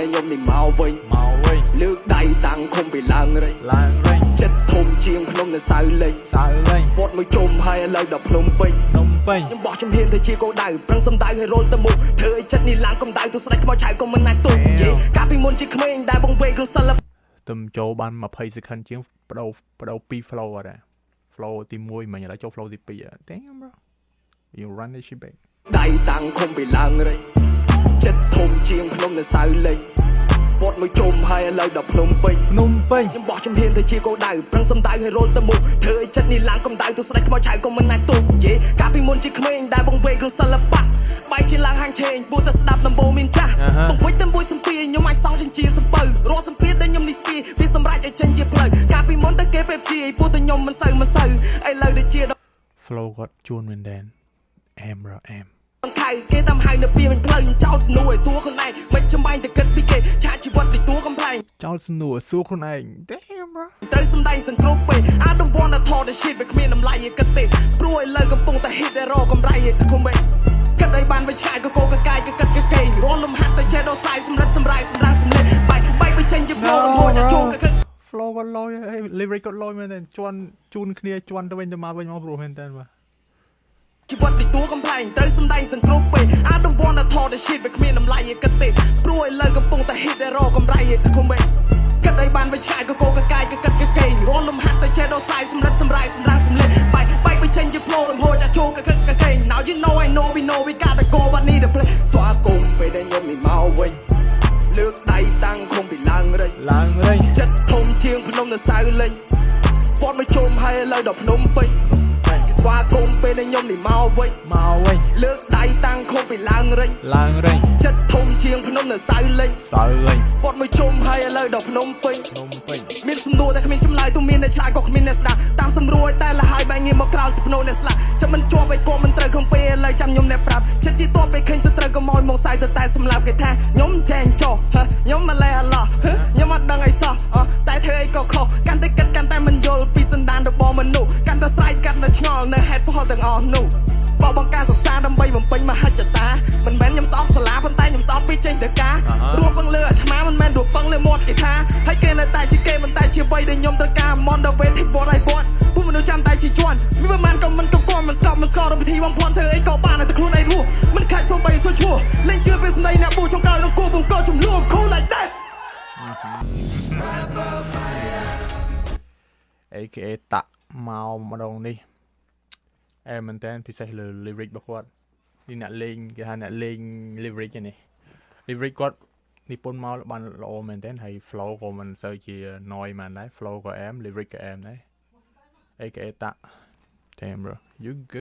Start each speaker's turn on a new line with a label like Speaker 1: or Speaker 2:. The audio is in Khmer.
Speaker 1: ដែលខ្ញុំនេះមកវិញលើកដៃតាំងឃុំពីឡើងរៃចិត្តធំជាងភ្នំនៅសៅលេងពត់មួយជុំហើយឥឡូវដល់ភ្នំពេញខ្ញុំបោះជំហានទៅជាគោលដៅប្រឹងសំដៅឲ្យរលទៅមុខធ្វើឲ្យចិត្តនេះឡើងកម្ដៅទៅស្ដេចខ្មោចឆៅក៏មិនអាចទប់យេកាលពីមុនជាក្មេងដែលបងវេគ្រូសិល្បៈទំចូលបាន20 second ជាងបដូរ2 flow អត់ដែរ flow ទី1មិញឥឡូវចូល flow ទី2 Damn bro you run this shit back ដៃតាំងឃុំពីឡើងរៃចិត្តធំជាងភ្នំនៅសៅលេងពត់មួយជុំហើយឥឡូវដល់ភ្នំពេញខ្ញុំបោះជំហានទៅជាគោលដៅប្រឹងសំដៅឲ្យរលទៅមុខធ្វើឲ្យចិត្តនេះឡើងកម្ដៅទៅស្ដេចខ្មោចឆៅក៏មិនអាចទប់យេកាលពីមុនជាក្មេងដែលបងវេគ្រូសិល្បៈបែកជាឡើងហាងឆេងពូតែស្ដាប់ដំបូងមានចាស់បងវិចតែមួយសំពីខ្ញុំអាចសងចិញ្ចៀសំពៅរាល់សំពីដែលខ្ញុំនេះស្ពីវាសម្រេចឲ្យចេញជាផ្លូវកាលពីមុនតែគេពេបជាពូតែខ្ញុំមិនសូវឥឡូវដូចជា flow គាត់ជួនមែនដែរអែមរអែមគេតាមហៅនៅពីវិញផ្លូវចោលស្នួរឲ្យសួរខ្លួនឯងមិនចំបាញ់តែគិតពីគេឆាជីវិតដូចតួកំ pl ែងចោលស្នួរសួរខ្លួនឯង Damn bro ត្រូវសំដែងសង្គ្រោះពេក I don't wanna talk the shit វាគ្មានតម្លៃឯគិតទេព្រោះឥឡូវកំពុងតែ hit តែរកកម្រៃឯគុំវិញគិតឲ្យបានវិញឆ្ងាយក៏កោកកាយក៏គិតកេងរាល់លំហាត់តែចេះដោះស្រាយសម្រិតសម្រាយសម្រាប់សម្លេងបែកទៅចេញជា flow រំហោចាជុំក៏គិត flow ក៏លយ lyric ក៏លយមែនតែជន់ជូនគ្នាជន់ទៅវិញទៅមកព្រោះមែនតើបាទជីវិតដូចតួកំ pl ែងត្រូវសំដែងសង្គ្រោះពេក I don't wanna talk the shit វាគ្មានតម្លៃឯគិតទេព្រោះឥឡូវកំពុងតែ hit តែរកកម្រៃឯគុំវិញគិតឲ្យបានវិញឆ្ងាយក៏កោកកាយក៏គិតកេងរាល់លំហាត់តែចេះដោះស្រាយសម្រិតសម្រាយសម្រាប់សម្លេងបែកទៅចេញជា flow រំហោចាជុំក៏គិតកេង Now you know I know we gotta go but need a play ស្វាគមន៍ពេលដែលខ្ញុំនេះមកវិញលើកដៃតាំងឃុំពីឡើងរៃចិត្តធំជាងភ្នំនៅសៅលេងពត់មួយជុំហើយឥឡូវដល់ភ្នំពេញស្វាគមន៍ពេលដែលខ្ញុំនេះមកវិញលើកដៃតាំងឃុំពីឡើងរៃចិត្តធំជាងភ្នំនៅសៅលេងពត់មួយជុំហើយឥឡូវដល់ភ្នំពេញមានសំណួរតែគ្មានចម្លើយទូមានអ្នកឆ្លើយក៏គ្មានអ្នកស្ដាប់តាមសម្រួលតែលហើយបែរងាកមកក្រោយស្នូអ្នកស្លាប់ចាំមិនជាប់ឲ្យគំមិនត្រូវក្នុងពេលឥឡូវចាំខ្ញុំអ្នកប្រាប់ចិត្តជាតបពេលឃើញសត្រូវក៏មកសាយទៅតែសម្លាប់គេថាខ្ញុំចែងចោះខ្ញុំមកលេះអឡោះខ្ញុំអត់ដឹងអីសោះតែធ្វើអីក៏ខុសកាន់តែគិតកាន់តែមិនយល់ពីសន្តានរបស់មនុស្សកាន់តែស្រែកកាន់តែឆ្ងល់នៅហេតុផលទាំងអស់នោះបបបង្ការសិក្សាដើម្បីបំពេញមហិច្ឆតាមិនមែនខ្ញុំស្អប់សាលាប៉ុន្តែខ្ញុំស្អប់ពីចេញទៅការរួមពឹងលើអាត្មាមិនមែនរួមពឹងលើមាត់គេថាហើយគេនៅតែជាគេមិនតែជាអ្វីដែលខ្ញុំត្រូវការ on the way થીបត់ឲ្យបត់ពួកមនុស្សចាំតែជាជន់វាមិនក៏មិនកំគំមិនស្កប់មិនស្ករវិធីបំផន់ធ្វើអីក៏បានតែខ្លួនឯងរស់មិនខាច់សូម្បីសួរឈ្មោះលេងជឿពេលស្ដីអ្នកប៊ូចុងក្រោយនឹងគូបង្កចំនួន cool like that AKA តាក់មកម្ដងនេះអែមែនតើពិសេសលើ lyric របស់គាត់នេះអ្នកលេងគេហៅអ្នកលេង lyric នេះ lyric គាត់និពន្ធមកបានល្អមែនតើហើយ flow ក៏មិនសូវជា noise មែនដែរ flow ក៏អែម lyric ក៏អែមដែរ AKA តាក់ Damn bro you good